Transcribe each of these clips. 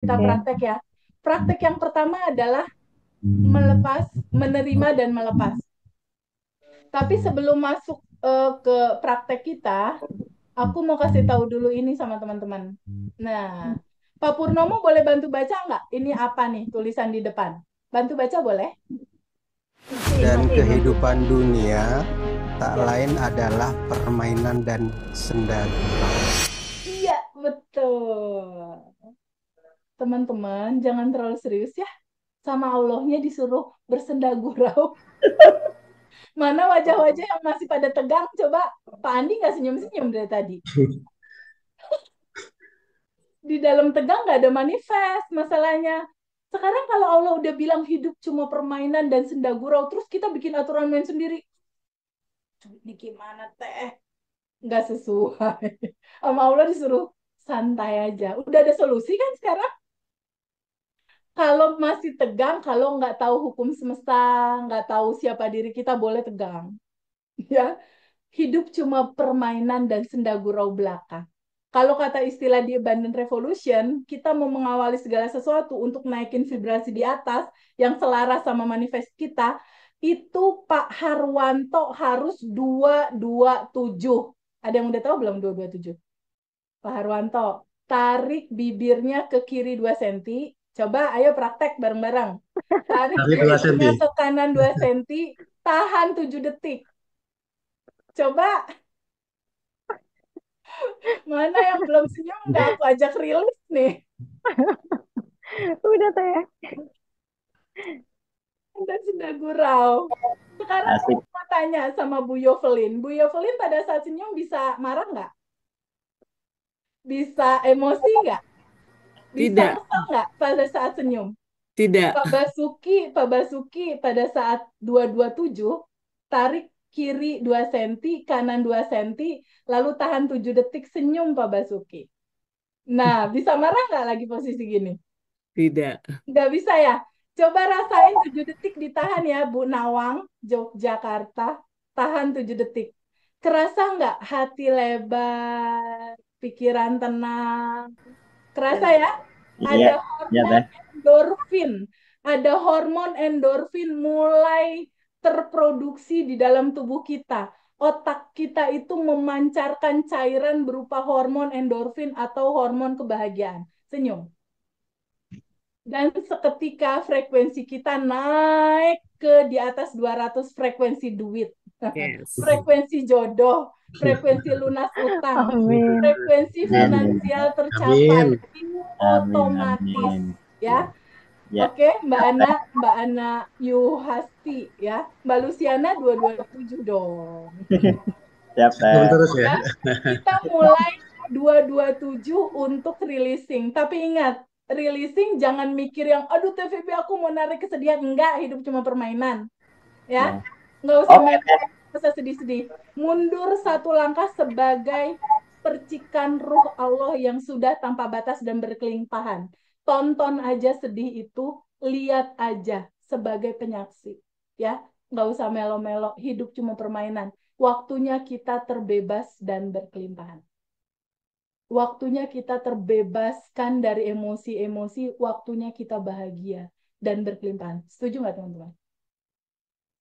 kita praktek ya. Praktek yang pertama adalah menerima dan melepas. Tapi sebelum masuk ke praktek kita, aku mau kasih tahu dulu ini sama teman-teman. Nah, Pak Purnomo boleh bantu baca nggak? Ini apa nih tulisan di depan? Bantu baca boleh? Dan Isi. kehidupan dunia tak Ya. lain adalah permainan dan senda gurau. Iya, betul. Teman-teman, jangan terlalu serius ya. Sama Allahnya disuruh bersenda gurau. Mana wajah-wajah yang masih pada tegang? Coba Pak Andi nggak senyum-senyum dari tadi. Di dalam tegang nggak ada manifest masalahnya. Sekarang kalau Allah udah bilang hidup cuma permainan dan senda gurau, terus kita bikin aturan main sendiri. Ini gimana teh? Nggak sesuai. Sama Allah disuruh santai aja. Udah ada solusi kan sekarang? Kalau masih tegang, kalau nggak tahu hukum semesta, nggak tahu siapa diri kita, boleh tegang. Ya, hidup cuma permainan dan senda gurau belaka. Kalau kata istilah di Abundant Revolution, kita mau mengawali segala sesuatu untuk naikin vibrasi di atas yang selaras sama manifest kita, itu Pak Harwanto harus 227. Ada yang udah tahu belum 227? Pak Harwanto, tarik bibirnya ke kiri 2 senti. Coba ayo praktek bareng-bareng. Tarik Tapi 2 bibirnya senti. ke kanan 2 senti, tahan 7 detik. Coba mana yang belum senyum nggak aku ajak rilis nih. Udah teh. Anda sudah gurau. Sekarang Asik. aku mau tanya sama Bu Yovelin. Bu Yovelin pada saat senyum bisa marah nggak? Bisa emosi nggak? Bisa Tidak, kesel nggak pada saat senyum? tidak. Pak Basuki pada saat 227 tarik kiri 2 senti, kanan 2 senti, lalu tahan 7 detik senyum Pak Basuki. Nah, bisa marah nggak lagi posisi gini? Tidak. Nggak bisa ya? Coba rasain 7 detik ditahan ya, Bu Nawang, Yogyakarta. Tahan 7 detik. Kerasa nggak hati lebar, pikiran tenang? Kerasa ya? Iya, Ada iya hormon teh. endorfin. Ada hormon endorfin mulai terproduksi di dalam tubuh kita. Otak kita itu memancarkan cairan berupa hormon endorfin atau hormon kebahagiaan. Senyum. Dan seketika frekuensi kita naik ke di atas 200 frekuensi duit. Yes. Frekuensi jodoh, frekuensi lunas utang, Amin. frekuensi Amin. finansial Amin. tercapai. Ini Amin. otomatis Amin. ya. Ya. Oke, Mbak Ana Yuhasti ya. Mbak Luciana 227 dong. Siap Belum teh. terus ya. Ya, kita mulai 227 untuk releasing. Tapi ingat, releasing jangan mikir yang, aduh TVP aku mau narik kesedihan. Enggak, hidup cuma permainan. Ya, Ya. nggak usah Oke main, teh. nggak usah sedih-sedih. Mundur satu langkah sebagai percikan ruh Allah yang sudah tanpa batas dan berkelimpahan. Tonton aja sedih itu, lihat aja sebagai penyaksi. Ya, nggak usah melo-melo, hidup cuma permainan. Waktunya kita terbebas dan berkelimpahan. Waktunya kita terbebaskan dari emosi-emosi, waktunya kita bahagia dan berkelimpahan. Setuju nggak teman-teman?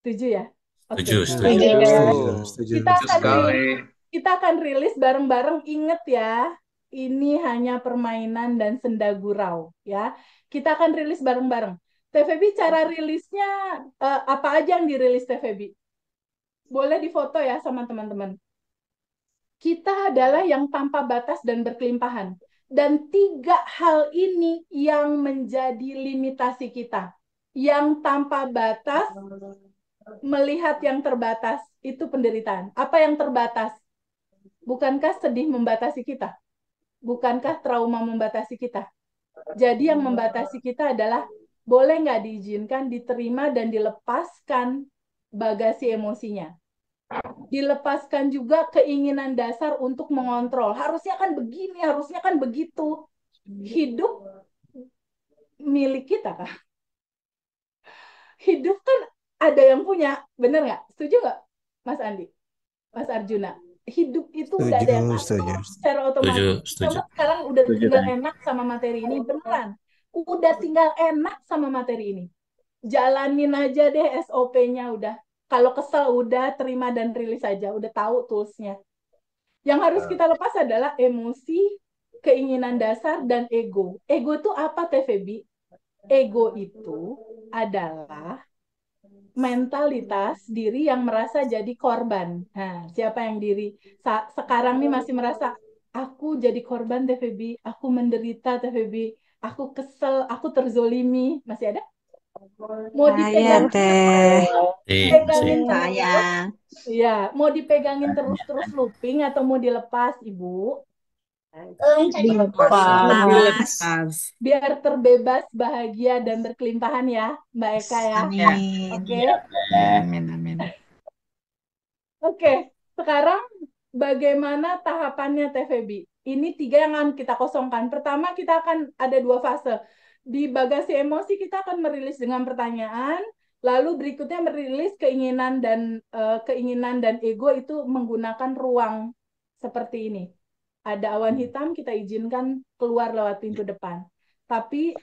Setuju ya? Oke. Setuju, setuju. Setuju. Setuju, setuju. Kita Setuju akan sekali. kita akan rilis bareng-bareng. Ingat ya, ini hanya permainan dan senda gurau ya. Kita akan rilis bareng-bareng. TVB cara rilisnya apa aja yang dirilis TVB? Boleh difoto ya sama teman-teman. Kita adalah yang tanpa batas dan berkelimpahan. Dan 3 hal ini yang menjadi limitasi kita. Yang tanpa batas, melihat yang terbatas, itu penderitaan. Apa yang terbatas? Bukankah sedih membatasi kita? Bukankah trauma membatasi kita? Jadi yang membatasi kita adalah boleh nggak diizinkan, diterima, dan dilepaskan bagasi emosinya. Dilepaskan juga keinginan dasar untuk mengontrol. Harusnya kan begini, harusnya kan begitu. Hidup milik kita kan. Hidup kan ada yang punya, bener nggak? Setuju nggak, Mas Andi, Mas Arjuna? Hidup itu udah ada yang Setuju, setuju. ngatur secara Setuju, otomatis. setuju. Coba sekarang udah Setuju tinggal teh. enak sama materi ini, beneran. Udah tinggal enak sama materi ini. Jalanin aja deh SOP-nya udah. Kalau kesel udah terima dan rilis aja. Udah tahu toolsnya. Yang harus kita lepas adalah emosi, keinginan dasar, dan ego. Ego itu apa, Teh Febi? Ego itu adalah mentalitas diri yang merasa jadi korban. Nah, siapa yang sekarang nih masih merasa aku jadi korban, Teh Febi, aku menderita, Teh Febi, aku kesel, aku terzolimi, masih ada? Mau Saya dipegangin teh. pegangin terus, Saya. ya, mau dipegangin terus looping atau mau dilepas, Ibu? Dilepas. Dilepas. Biar terbebas, bahagia, dan berkelimpahan ya, Mbak Eka ya. Ya. Amin. Oke. Amin, amin. Oke, sekarang bagaimana tahapannya Teh Febi? Ini 3 yang akan kita kosongkan. Pertama, kita akan ada 2 fase. Di bagasi emosi kita akan merilis dengan pertanyaan, lalu berikutnya merilis keinginan dan ego itu menggunakan ruang seperti ini. Ada awan hitam, kita izinkan keluar lewat pintu depan. Tapi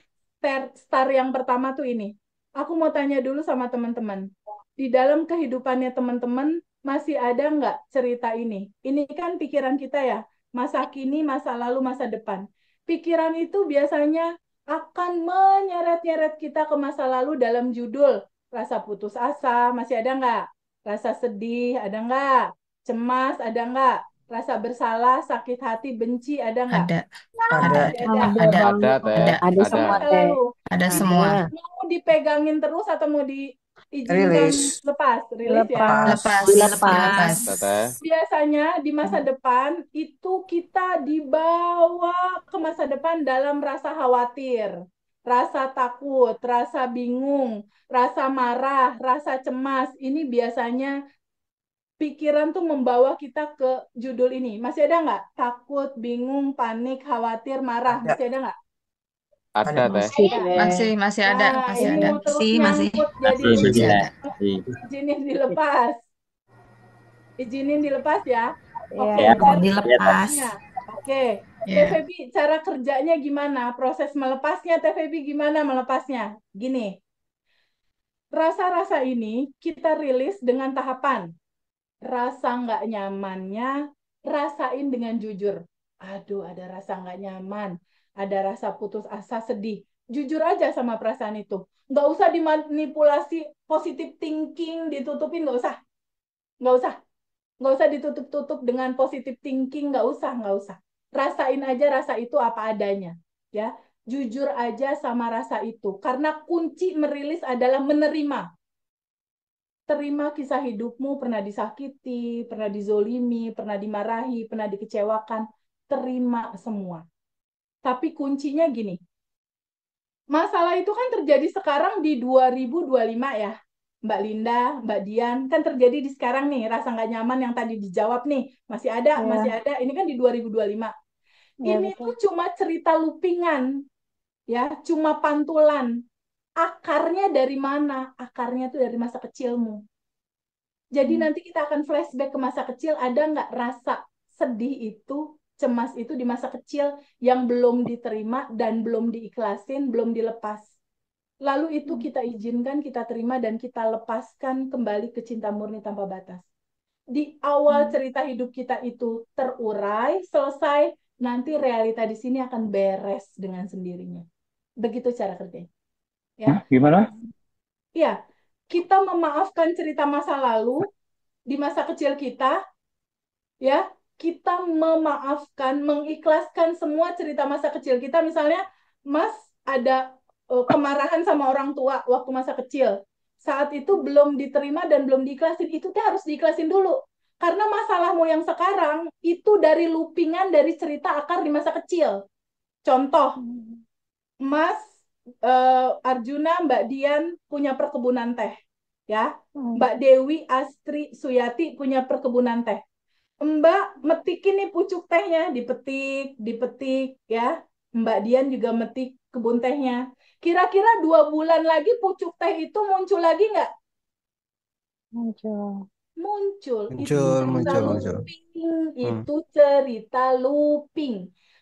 start yang pertama tuh ini. Aku mau tanya dulu sama teman-teman. Di dalam kehidupannya teman-teman, masih ada nggak cerita ini? Ini kan pikiran kita ya, masa kini, masa lalu, masa depan. Pikiran itu biasanya akan menyeret-nyeret kita ke masa lalu dalam judul rasa putus asa, masih ada nggak? Rasa sedih, ada nggak? Cemas, ada nggak? Rasa bersalah, sakit hati, benci, ada nggak? Ada. Ada. Masih ada. Ada. Ada, Teh. Ada. Itu Ada. masa lalu. Ada semua. Mau dipegangin terus atau mau diizinkan Rilis. lepas? Rilis ya. Lepas. Ada, Dilepas. Teh. Biasanya di masa depan itu kita dibawa ke masa depan dalam rasa khawatir, rasa takut, rasa bingung, rasa marah, rasa cemas. Ini biasanya pikiran tuh membawa kita ke judul ini. Masih ada nggak? Takut, bingung, panik, khawatir, marah. Ada. Masih ada nggak? Ada, Teh. Masih ada. Nah, Masih ini ada. mau terus Masih. nyangkut jadi Masih, Masih ada. izinin dilepas. Izinin dilepas ya. Oke, Ya. cara Dilepas. kerjanya. Oke. Teh Ya. Febi, cara kerjanya gimana? Proses melepasnya, Teh Febi gimana melepasnya? Gini, rasa-rasa ini kita rilis dengan tahapan. Rasa nggak nyamannya, rasain dengan jujur. Aduh, ada rasa nggak nyaman. Ada rasa putus asa, sedih. Jujur aja sama perasaan itu. Nggak usah dimanipulasi positive thinking, ditutupin, nggak usah. Nggak usah. Nggak usah ditutup-tutup dengan positive thinking, nggak usah. Rasain aja rasa itu apa adanya, ya. Jujur aja sama rasa itu, karena kunci merilis adalah menerima. Terima kisah hidupmu, pernah disakiti, pernah dizolimi, pernah dimarahi, pernah dikecewakan. Terima semua. Tapi kuncinya gini, masalah itu kan terjadi sekarang di 2025 ya. Mbak Linda, Mbak Dian, kan terjadi di sekarang nih, rasa nggak nyaman yang tadi dijawab nih, masih ada, masih ada, ini kan di 2025. Ini tuh cuma cerita loopingan, ya, cuma pantulan. Akarnya dari mana? Akarnya tuh dari masa kecilmu. Jadi nanti kita akan flashback ke masa kecil, ada nggak rasa sedih itu, cemas itu di masa kecil yang belum diterima dan belum diikhlasin, belum dilepas. Lalu itu kita izinkan, kita terima, dan kita lepaskan kembali ke cinta murni tanpa batas. Di awal cerita hidup kita itu terurai, selesai, nanti realita di sini akan beres dengan sendirinya. Begitu cara kerjanya. Ya. Gimana? Iya, kita memaafkan cerita masa lalu di masa kecil kita, ya. Kita memaafkan, mengikhlaskan semua cerita masa kecil kita. Misalnya, Mas ada kemarahan sama orang tua waktu masa kecil. Saat itu belum diterima dan belum diikhlasin. Itu teh harus diikhlasin dulu. Karena masalahmu yang sekarang itu dari loopingan dari cerita akar di masa kecil. Contoh, Mas Arjuna, Mbak Dian punya perkebunan teh, ya. Mbak Dewi, Astri, Suyati punya perkebunan teh. Mbak metikin nih pucuk tehnya, dipetik, dipetik, ya. Mbak Dian juga metik kebun tehnya. Kira-kira 2 bulan lagi pucuk teh itu muncul lagi nggak? Muncul. Itu Muncul, cerita muncul. looping. Itu cerita looping.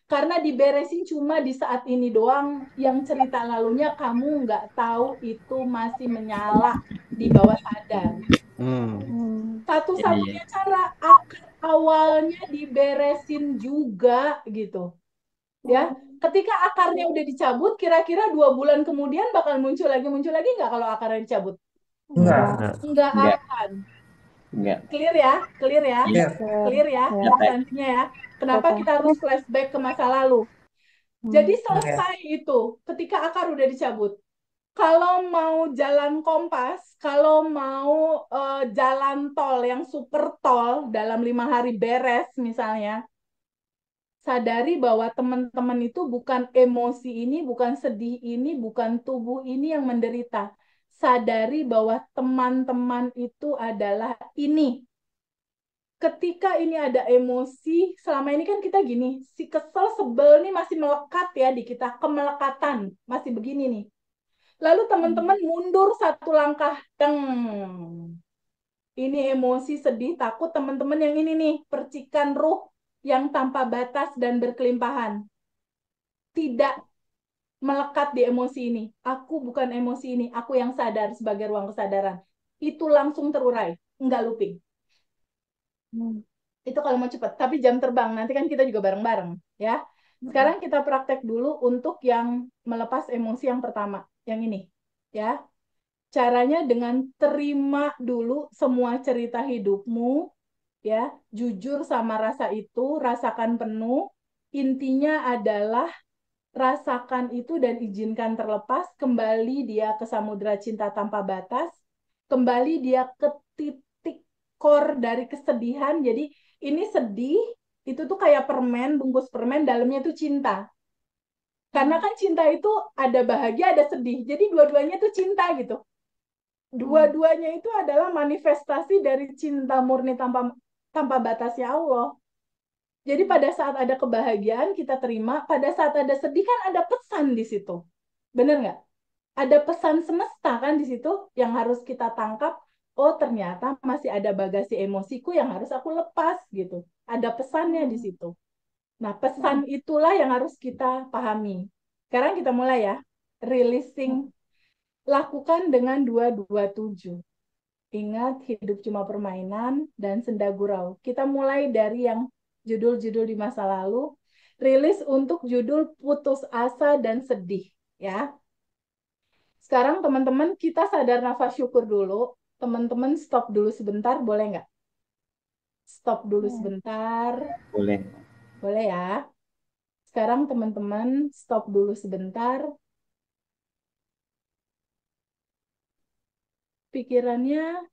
Karena diberesin cuma di saat ini doang, yang cerita lalunya kamu nggak tahu itu masih menyala di bawah sadar. Satu-satunya cara akar awalnya diberesin juga gitu. Ya, ketika akarnya udah dicabut, kira-kira 2 bulan kemudian bakal muncul lagi nggak kalau akarnya dicabut? Enggak. Nggak Enggak. akan. Enggak. Clear ya? Clear ya? Iya. Clear ya? Iya, Teh. Substansinya ya. Kenapa kita harus flashback ke masa lalu? Jadi selesai itu ketika akar udah dicabut. Kalau mau jalan kompas, kalau mau jalan tol yang super tol dalam 5 hari beres misalnya, sadari bahwa teman-teman itu bukan emosi ini, bukan sedih ini, bukan tubuh ini yang menderita. Sadari bahwa teman-teman itu adalah ini. Ketika ini ada emosi, selama ini kan kita gini, si kesel, sebel nih masih melekat ya di kita, kemelekatan, masih begini nih. Lalu teman-teman mundur 1 langkah, deng. Ini emosi, sedih, takut, teman-teman yang ini nih, percikan ruh yang tanpa batas dan berkelimpahan. Tidak melekat di emosi ini. Aku bukan emosi ini, aku yang sadar sebagai ruang kesadaran. Itu langsung terurai, enggak looping. Itu kalau mau cepat, tapi jam terbang nanti kan kita juga bareng-bareng ya. Sekarang kita praktek dulu untuk yang melepas emosi yang pertama, yang ini ya. Caranya dengan terima dulu semua cerita hidupmu ya, jujur sama rasa itu, rasakan penuh. Intinya adalah rasakan itu dan izinkan terlepas, kembali dia ke samudera cinta tanpa batas, kembali dia ke titik core dari kesedihan. Jadi ini sedih, itu tuh kayak permen, bungkus permen, dalamnya tuh cinta. Karena kan cinta itu ada bahagia, ada sedih. Jadi dua-duanya tuh cinta gitu. Dua-duanya itu adalah manifestasi dari cinta murni tanpa batasnya Allah. Jadi pada saat ada kebahagiaan kita terima, pada saat ada sedih kan ada pesan di situ. Bener nggak? Ada pesan semesta kan di situ yang harus kita tangkap. Oh ternyata masih ada bagasi emosiku yang harus aku lepas gitu. Ada pesannya di situ. Nah pesan itulah yang harus kita pahami. Sekarang kita mulai ya. Releasing. Lakukan dengan 227. Ingat, hidup cuma permainan dan senda gurau. Kita mulai dari yang judul-judul di masa lalu. Rilis untuk judul putus asa dan sedih. Ya. Sekarang teman-teman kita sadar nafas syukur dulu. Teman-teman stop dulu sebentar, boleh nggak? Stop dulu sebentar. Boleh. Boleh ya. Sekarang teman-teman stop dulu sebentar. Pikirannya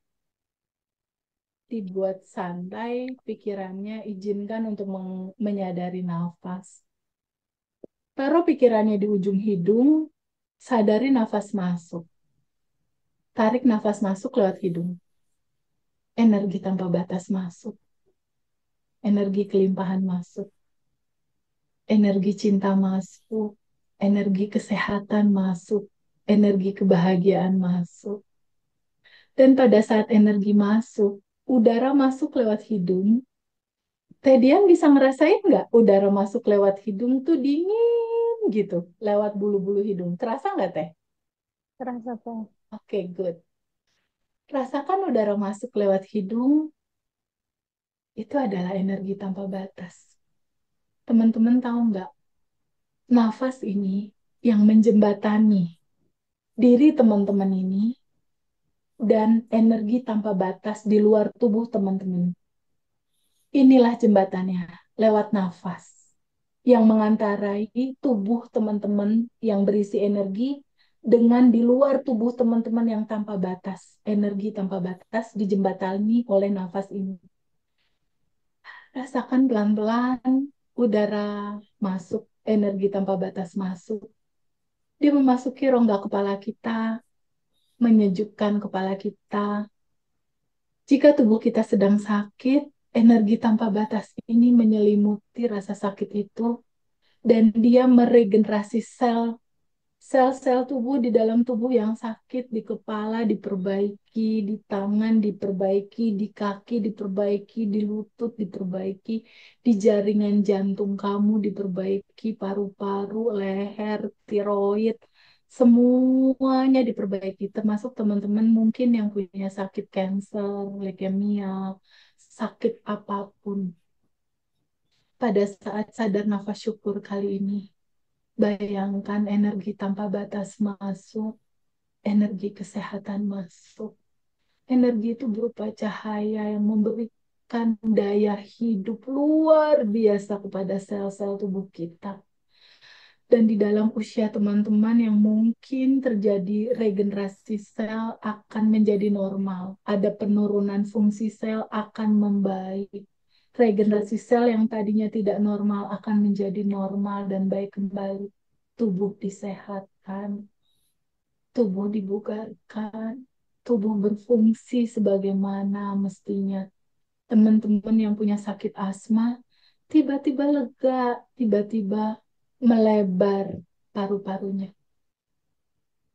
dibuat santai, pikirannya izinkan untuk menyadari nafas. Taruh pikirannya di ujung hidung, sadari nafas masuk. Tarik nafas masuk lewat hidung. Energi tanpa batas masuk. Energi kelimpahan masuk. Energi cinta masuk. Energi kesehatan masuk. Energi kebahagiaan masuk. Dan pada saat energi masuk, udara masuk lewat hidung. Teh Dian bisa ngerasain nggak udara masuk lewat hidung tuh dingin gitu, lewat bulu-bulu hidung. Terasa nggak Teh? Terasa, Teh. Oke, good. Rasakan udara masuk lewat hidung, itu adalah energi tanpa batas. Teman-teman tahu nggak? Nafas ini yang menjembatani diri teman-teman ini dan energi tanpa batas di luar tubuh teman-teman. Inilah jembatannya, lewat nafas yang mengantarai tubuh teman-teman yang berisi energi dengan di luar tubuh teman-teman yang tanpa batas. Energi tanpa batas dijembatani oleh nafas ini. Rasakan pelan-pelan udara masuk, energi tanpa batas masuk. Dia memasuki rongga kepala kita, menyejukkan kepala kita. Jika tubuh kita sedang sakit, energi tanpa batas ini menyelimuti rasa sakit itu dan dia meregenerasi sel Sel-sel tubuh di dalam tubuh yang sakit, di kepala diperbaiki, di tangan diperbaiki, di kaki diperbaiki, di lutut diperbaiki, di jaringan jantung kamu diperbaiki, paru-paru, leher, tiroid, semuanya diperbaiki. Termasuk teman-teman mungkin yang punya sakit kanker, leukemia, sakit apapun. Pada saat sadar nafas syukur kali ini, bayangkan energi tanpa batas masuk, energi kesehatan masuk. Energi itu berupa cahaya yang memberikan daya hidup luar biasa kepada sel-sel tubuh kita. Dan di dalam usia teman-teman yang mungkin terjadi regenerasi sel akan menjadi normal. Ada penurunan fungsi sel akan membaik. Regenerasi sel yang tadinya tidak normal akan menjadi normal dan baik kembali. Tubuh disehatkan, tubuh dibugarkan, tubuh berfungsi sebagaimana mestinya. Teman-teman yang punya sakit asma, tiba-tiba lega, tiba-tiba melebar paru-parunya.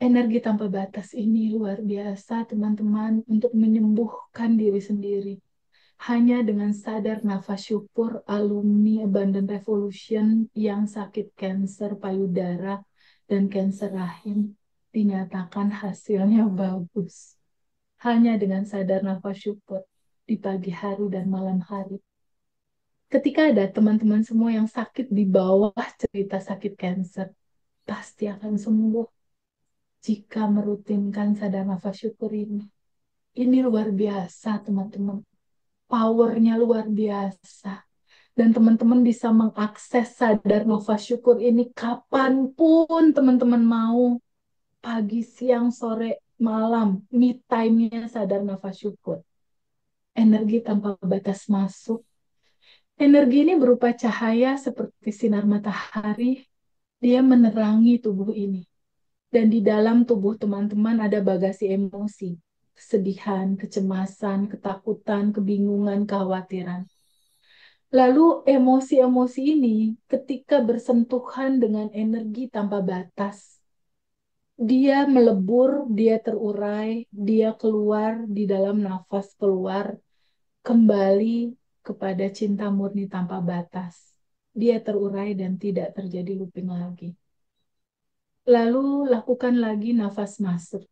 Energi tanpa batas ini luar biasa, teman-teman, untuk menyembuhkan diri sendiri. Hanya dengan sadar nafas syukur alumni Abundant Revolution yang sakit kanker payudara dan kanker rahim dinyatakan hasilnya bagus. Hanya dengan sadar nafas syukur di pagi hari dan malam hari. Ketika ada teman-teman semua yang sakit di bawah cerita sakit kanker, pasti akan sembuh jika merutinkan sadar nafas syukur ini. Ini luar biasa, teman-teman. Powernya luar biasa. Dan teman-teman bisa mengakses sadar nafas syukur ini kapanpun teman-teman mau. Pagi, siang, sore, malam. Me time-nya sadar nafas syukur. Energi tanpa batas masuk. Energi ini berupa cahaya seperti sinar matahari. Dia menerangi tubuh ini. Dan di dalam tubuh teman-teman ada bagasi emosi. Kesedihan, kecemasan, ketakutan, kebingungan, kekhawatiran. Lalu emosi-emosi ini ketika bersentuhan dengan energi tanpa batas, dia melebur, dia terurai, dia keluar di dalam nafas keluar, kembali kepada cinta murni tanpa batas. Dia terurai dan tidak terjadi looping lagi. Lalu lakukan lagi nafas masuk.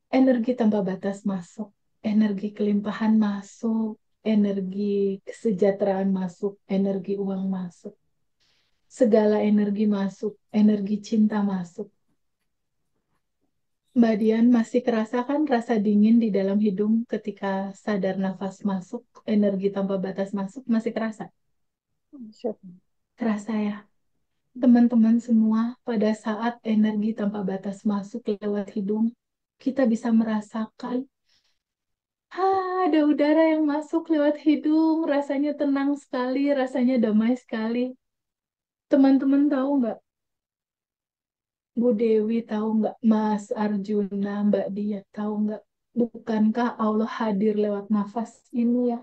Energi tanpa batas masuk, energi kelimpahan masuk, energi kesejahteraan masuk, energi uang masuk. Segala energi masuk, energi cinta masuk. Mbak Dian, masih kerasa kan rasa dingin di dalam hidung ketika sadar nafas masuk, energi tanpa batas masuk, masih kerasa? Kerasa ya? Teman-teman semua, pada saat energi tanpa batas masuk lewat hidung, kita bisa merasakan ada udara yang masuk lewat hidung, rasanya tenang sekali, rasanya damai sekali. Teman-teman tahu nggak? Bu Dewi tahu nggak? Mas Arjuna, Mbak Dia tahu nggak? Bukankah Allah hadir lewat nafas ini ya?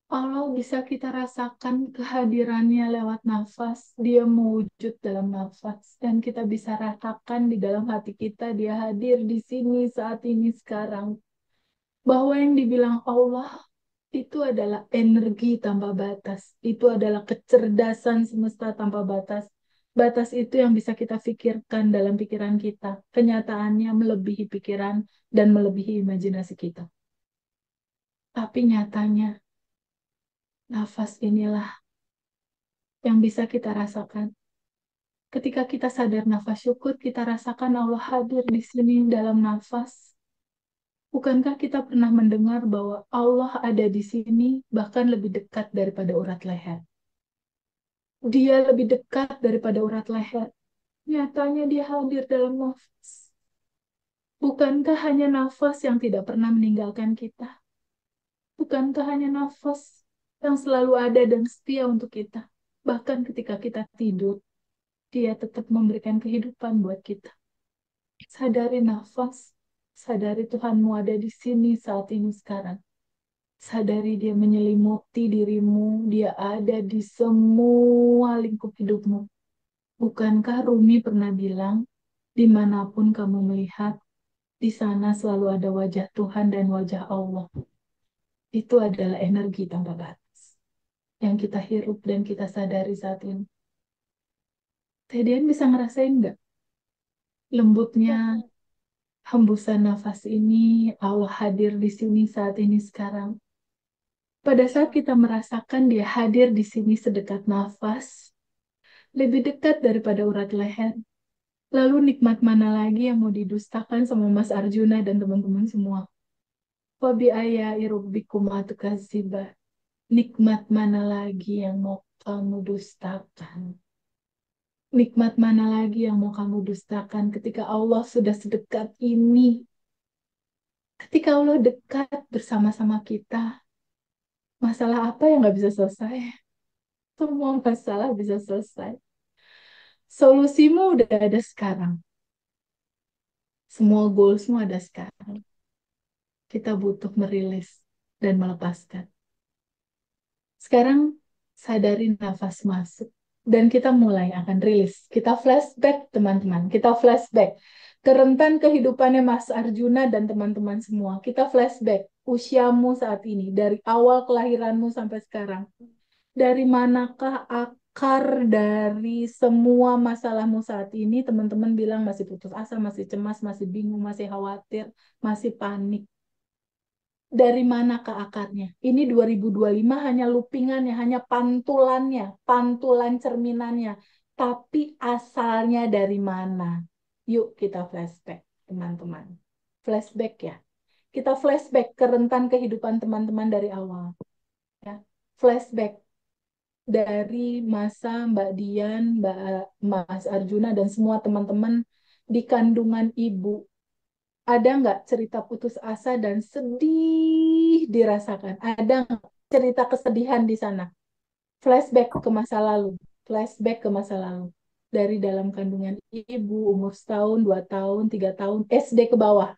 Allah bisa kita rasakan kehadirannya lewat nafas. Dia mewujud dalam nafas. Dan kita bisa rasakan di dalam hati kita, dia hadir di sini saat ini sekarang. Bahwa yang dibilang Allah itu adalah energi tanpa batas. Itu adalah kecerdasan semesta tanpa batas. Batas itu yang bisa kita pikirkan dalam pikiran kita. Kenyataannya melebihi pikiran dan melebihi imajinasi kita. Tapi nyatanya, nafas inilah yang bisa kita rasakan. Ketika kita sadar nafas syukur, kita rasakan Allah hadir di sini dalam nafas. Bukankah kita pernah mendengar bahwa Allah ada di sini bahkan lebih dekat daripada urat leher? Dia lebih dekat daripada urat leher. Nyatanya dia hadir dalam nafas. Bukankah hanya nafas yang tidak pernah meninggalkan kita? Bukankah hanya nafas yang selalu ada dan setia untuk kita? Bahkan ketika kita tidur, dia tetap memberikan kehidupan buat kita. Sadari nafas, sadari Tuhanmu ada di sini saat ini sekarang. Sadari dia menyelimuti dirimu, dia ada di semua lingkup hidupmu. Bukankah Rumi pernah bilang, dimanapun kamu melihat, di sana selalu ada wajah Tuhan dan wajah Allah. Itu adalah energi tanpa batas yang kita hirup dan kita sadari saat ini. Teh Dian bisa ngerasain nggak lembutnya hembusan nafas ini, Allah hadir di sini saat ini sekarang. Pada saat kita merasakan dia hadir di sini sedekat nafas, lebih dekat daripada urat leher. Lalu nikmat mana lagi yang mau didustakan sama Mas Arjuna dan teman-teman semua? Wabi ayya irubbikum atukaziba. Nikmat mana lagi yang mau kamu dustakan? Nikmat mana lagi yang mau kamu dustakan ketika Allah sudah sedekat ini? Ketika Allah dekat bersama-sama kita, masalah apa yang nggak bisa selesai? Semua masalah bisa selesai. Solusimu udah ada sekarang. Semua goalsmu ada sekarang. Kita butuh merilis dan melepaskan. Sekarang sadari nafas masuk. Dan kita mulai akan rilis. Kita flashback, teman-teman. Kita flashback ke rentan kehidupannya Mas Arjuna dan teman-teman semua. Kita flashback usiamu saat ini. Dari awal kelahiranmu sampai sekarang. Dari manakah akar dari semua masalahmu saat ini? Teman-teman bilang masih putus asa, masih cemas, masih bingung, masih khawatir, masih panik. Dari manakah akarnya? Ini 2025 hanya loopingannya, hanya pantulannya, pantulan cerminannya. Tapi asalnya dari mana? Yuk kita flashback, teman-teman. Flashback ya. Kita flashback ke rentan kehidupan teman-teman dari awal. Ya. Flashback dari masa Mbak Dian, Mas Arjuna, dan semua teman-teman di kandungan ibu. Ada nggak cerita putus asa dan sedih dirasakan? Ada nggak cerita kesedihan di sana? Flashback ke masa lalu. Flashback ke masa lalu. Dari dalam kandungan ibu, umur setahun, 2 tahun, 3 tahun, SD ke bawah.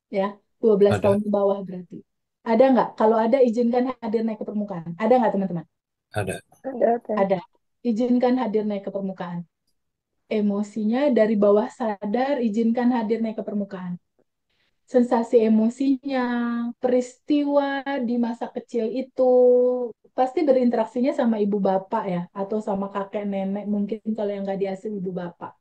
Ya, 12 Ada, tahun ke bawah berarti. Ada nggak? Kalau ada, izinkan hadir naik ke permukaan. Ada nggak, teman-teman? ada. Ada, Teh. Ada. Izinkan hadir naik ke permukaan. Emosinya dari bawah sadar, izinkan hadir naik ke permukaan. Sensasi emosinya, peristiwa di masa kecil itu pasti berinteraksinya sama ibu bapak ya, atau sama kakek nenek mungkin kalau yang nggak diasuh ibu bapak.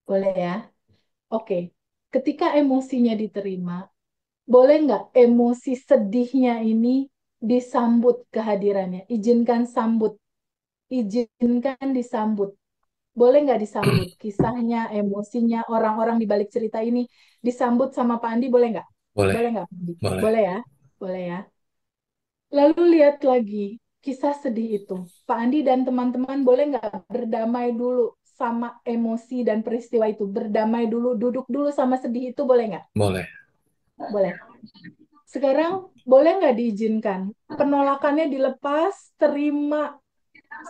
Boleh ya? Oke. Ketika emosinya diterima, boleh nggak emosi sedihnya ini disambut kehadirannya? Izinkan sambut, izinkan disambut. Boleh nggak disambut? Kisahnya, emosinya, orang-orang di balik cerita ini disambut sama Pak Andi, boleh nggak? Boleh, Boleh nggak, Pak Andi? boleh. Boleh ya? Boleh ya? Lalu lihat lagi kisah sedih itu. Pak Andi dan teman-teman boleh nggak berdamai dulu sama emosi dan peristiwa itu? Berdamai dulu, duduk dulu sama sedih itu, boleh nggak? Boleh. Boleh. Sekarang boleh nggak diizinkan? Penolakannya dilepas, terima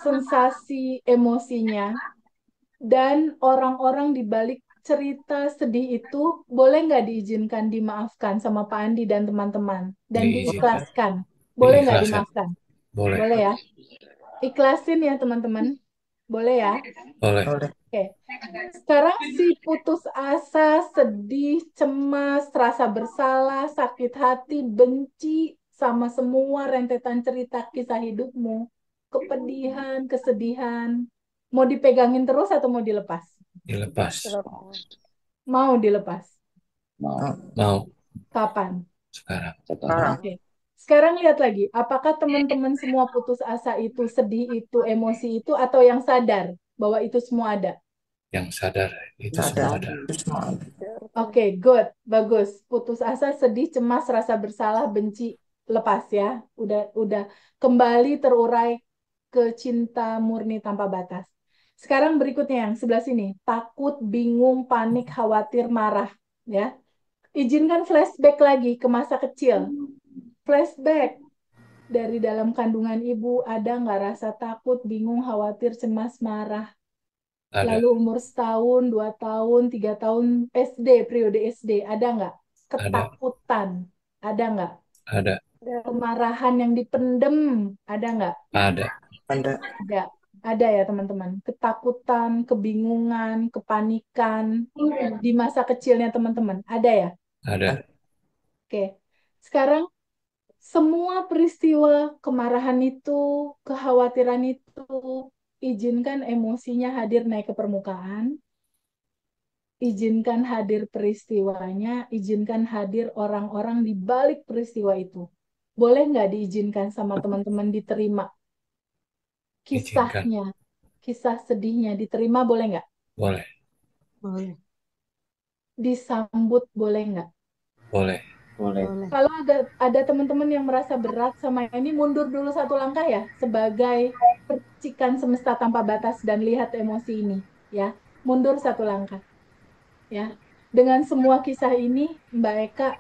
sensasi emosinya, dan orang-orang di balik cerita sedih itu boleh nggak diizinkan dimaafkan sama Pak Andi dan teman-teman dan Diizinkan. diikhlaskan? Boleh nggak Diikhlaskan. dimaafkan? Boleh. Boleh ya? Ikhlasin ya teman-teman. Boleh ya? Boleh. Oke. Sekarang si putus asa, sedih, cemas, rasa bersalah, sakit hati, benci sama semua rentetan cerita kisah hidupmu, kepedihan, kesedihan, mau dipegangin terus atau mau dilepas? Dilepas. Terlepas. Mau dilepas. Mau. Kapan? Sekarang. Oke. Sekarang lihat lagi, apakah teman-teman semua putus asa itu, sedih itu, emosi itu, atau yang sadar bahwa itu semua ada? Yang sadar itu semua ada. Oke, good, bagus. Putus asa, sedih, cemas, rasa bersalah, benci, lepas ya. Udah kembali terurai ke cinta murni tanpa batas. Sekarang berikutnya yang sebelah sini, takut, bingung, panik, khawatir, marah, ya. Izinkan flashback lagi ke masa kecil. Flashback. Dari dalam kandungan ibu, ada nggak rasa takut, bingung, khawatir, cemas, marah? Ada. Lalu umur setahun, 2 tahun, 3 tahun, SD, periode SD, ada nggak? Ketakutan, ada nggak? Ada. Kemarahan yang dipendem, ada nggak? Ada. Ada ya teman-teman. Ketakutan, kebingungan, kepanikan di masa kecilnya teman-teman, ada ya? Ada. Oke, sekarang semua peristiwa kemarahan itu, kekhawatiran itu, izinkan emosinya hadir naik ke permukaan, izinkan hadir peristiwanya, izinkan hadir orang-orang di balik peristiwa itu. Boleh nggak diizinkan sama teman-teman diterima Izinkan. kisahnya, kisah sedihnya diterima, boleh nggak? Boleh. Disambut, boleh nggak? Boleh. Kalau ada teman-teman yang merasa berat sama ini, mundur dulu 1 langkah ya, sebagai percikan semesta tanpa batas dan lihat emosi ini, ya. Mundur 1 langkah, ya. Dengan semua kisah ini, Mbak Eka,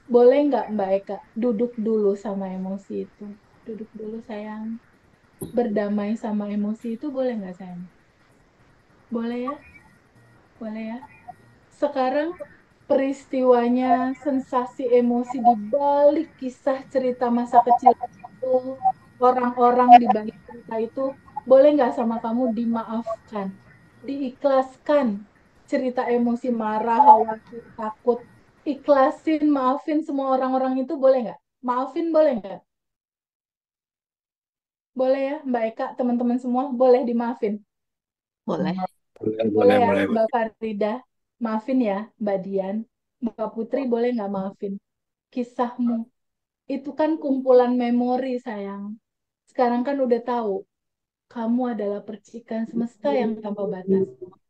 boleh nggak Mbak Eka duduk dulu sama emosi itu? Duduk dulu sayang. Berdamai sama emosi itu boleh nggak sayang? Boleh ya? Boleh ya? Sekarang peristiwanya, sensasi emosi di balik kisah cerita masa kecil itu, orang-orang di balik cerita itu, boleh nggak sama kamu dimaafkan, diikhlaskan cerita emosi marah, khawatir, takut, ikhlasin, maafin semua orang-orang itu, boleh nggak? Maafin boleh nggak? Boleh ya, Mbak Eka, teman-teman semua, boleh dimaafin? Boleh. Boleh ya, Mbak Farida, maafin ya, Mbak Dian, Mbak Putri, boleh nggak maafin? Kisahmu itu kan kumpulan memori sayang. Sekarang kan udah tahu, kamu adalah percikan semesta yang tanpa batas.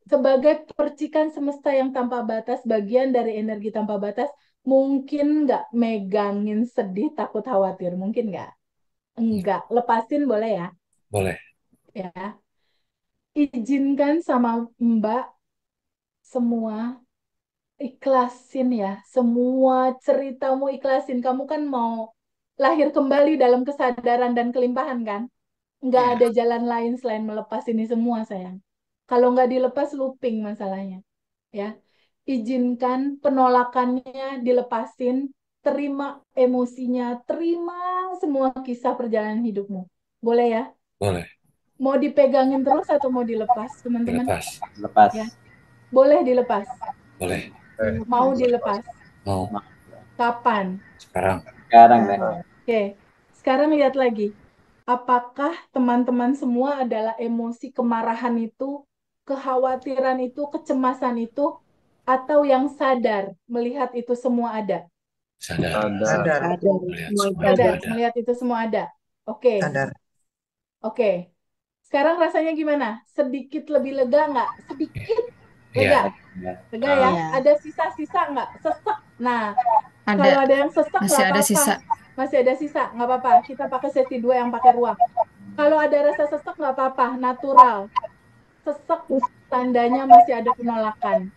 Sebagai percikan semesta yang tanpa batas, bagian dari energi tanpa batas, mungkin nggak megangin sedih, takut, khawatir? Mungkin nggak? Enggak. Lepasin boleh ya? Boleh. Ya. Izinkan sama Mbak semua, ikhlasin ya. Semua ceritamu ikhlasin. Kamu kan mau lahir kembali dalam kesadaran dan kelimpahan kan? Nggak ada jalan lain selain melepas ini semua, sayang. Kalau nggak dilepas, looping masalahnya. Ya, izinkan penolakannya dilepasin, terima emosinya, terima semua kisah perjalanan hidupmu. Boleh ya? Boleh. Mau dipegangin terus atau mau dilepas, teman-teman? Lepas. Ya, boleh dilepas. Boleh. Mau dilepas. Mau. Kapan? Sekarang. Sekarang deh. Oke, sekarang lihat lagi. Apakah teman-teman semua adalah emosi kemarahan itu, kekhawatiran itu, kecemasan itu, atau yang sadar melihat itu semua ada? Sadar. Melihat semua itu Sadar ada. melihat itu semua ada. Oke, oke. Sekarang rasanya gimana? Sedikit lebih lega nggak? Sedikit lega. Iya. Lega ya? Iya. Ada sisa-sisa nggak? Sesek. Nah, Ada. kalau ada yang sesek Masih nggak ada apa-apa. sisa. Masih ada sisa, nggak apa-apa. Kita pakai sesi 2 yang pakai ruang. Kalau ada rasa sesek nggak apa-apa, natural. Sesek tandanya masih ada penolakan.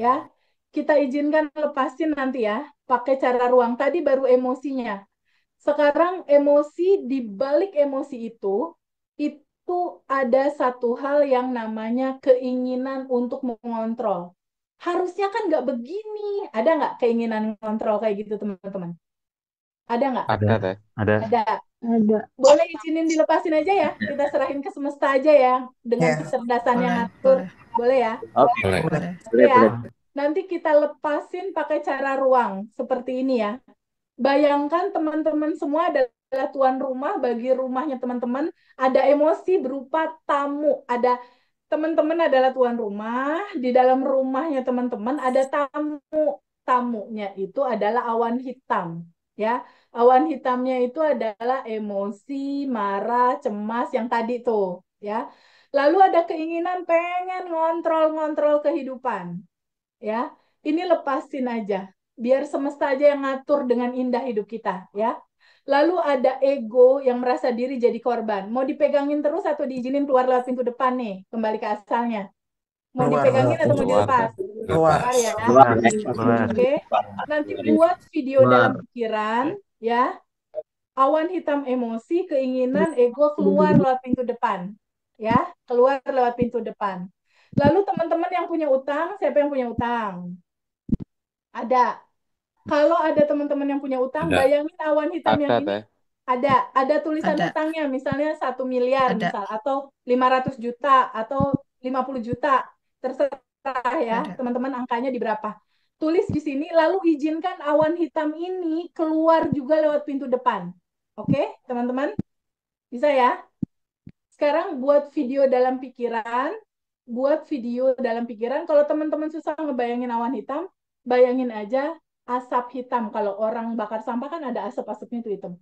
Ya, kita izinkan lepasin nanti ya, pakai cara ruang. Tadi baru emosinya. Sekarang emosi, di balik emosi itu ada satu hal yang namanya keinginan untuk mengontrol. Harusnya kan nggak begini. Ada nggak keinginan mengontrol kayak gitu, teman-teman? Ada nggak? Ada deh. Ada. Ada. Boleh izinin dilepasin aja ya. Kita serahin ke semesta aja ya. Dengan kecerdasan yang Boleh, ngatur. boleh. Boleh ya? Oke. Boleh. Boleh. Oke ya. Nanti kita lepasin pakai cara ruang. Seperti ini ya. Bayangkan teman-teman semua adalah tuan rumah. Bagi rumahnya teman-teman, ada emosi berupa tamu. Ada teman-teman adalah tuan rumah. Di dalam rumahnya teman-teman ada tamu. Tamunya itu adalah awan hitam. Ya, awan hitamnya itu adalah emosi, marah, cemas yang tadi tuh, ya. Lalu ada keinginan pengen ngontrol-ngontrol kehidupan, ya. Ini lepasin aja, biar semesta aja yang ngatur dengan indah hidup kita, ya. Lalu ada ego yang merasa diri jadi korban. Mau dipegangin terus atau diizinin keluar lewat pintu depan nih, kembali ke asalnya. Mau dipegangin atau mau dilepas? Lepas. Keluar ya. Keluar ya. Keluar. Oke. Nanti buat video dalam pikiran ya. Awan hitam emosi, keinginan, ego keluar lewat pintu depan. Ya, keluar lewat pintu depan. Lalu teman-teman yang punya utang, siapa yang punya utang? Ada. Kalau ada teman-teman yang punya utang, Ada. bayangin awan hitam yang Ada ini. teh. Ada tulisan Ada. utangnya, misalnya 1 miliar Ada. misal, atau 500 juta, atau 50 juta. Terserah ya, Ada. teman-teman angkanya di berapa. Tulis di sini, lalu izinkan awan hitam ini keluar juga lewat pintu depan. Oke, teman-teman? Bisa ya? Sekarang buat video dalam pikiran. Buat video dalam pikiran. Kalau teman-teman susah ngebayangin awan hitam, bayangin aja asap hitam. Kalau orang bakar sampah kan ada asap-asapnya itu hitam.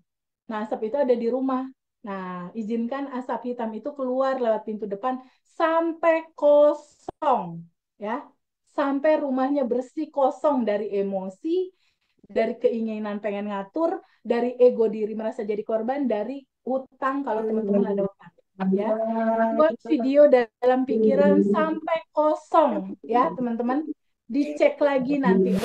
Nah, asap itu ada di rumah. Nah, izinkan asap hitam itu keluar lewat pintu depan sampai kosong. Ya, sampai rumahnya bersih, kosong dari emosi, dari keinginan pengen ngatur, dari ego diri merasa jadi korban, dari utang kalau teman-teman ada utang. Ya, buat video dalam pikiran sampai kosong ya teman-teman, dicek lagi nanti.